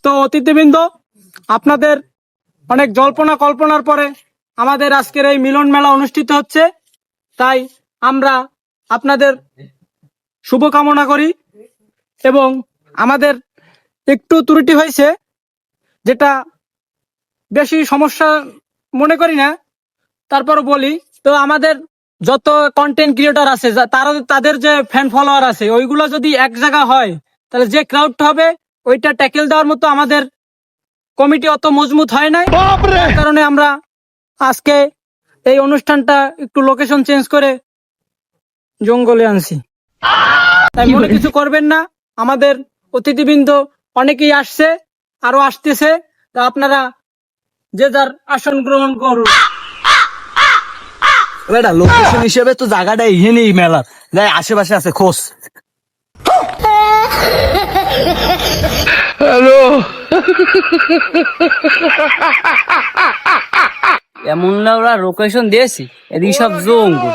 তো অতিথিবৃন্দ, আপনাদের অনেক জল্পনা কল্পনার পরে আমাদের আজকের এই মিলন মেলা অনুষ্ঠিত হচ্ছে, তাই আমরা আপনাদের শুভকামনা করি। এবং আমাদের একটু ত্রুটি হয়েছে, যেটা বেশি সমস্যা মনে করি না, তারপর বলি। তো আমাদের যত কন্টেন্ট ক্রিয়েটর আছে, তাদের যে ফ্যান ফলোয়ার আছে, ওইগুলো যদি এক জায়গা হয়, তাহলে যে ক্রাউডটা হবে ওইটা ট্যাকেল দেওয়ার মতো আমাদের কমিটি অত মজবুত হয় নাই। তার কারণে আমরা আজকে এই অনুষ্ঠানটা একটু লোকেশন চেঞ্জ করে জঙ্গলে আনছি। তাই মনে কিছু করবেন না, আমাদের অতিথিবৃন্দ অনেকেই আসছে, আরো আসতেছে। তা আপনারা যে যার আসন গ্রহণ করুন। বেটা লোকেশন হিসেবে তো জায়গাটা এখানেই মেলার, যাই আশেপাশে আছে খোঁজ। এমন না ওরা লোকেশন দিয়েছি, এদিকে সব জঙ্গল।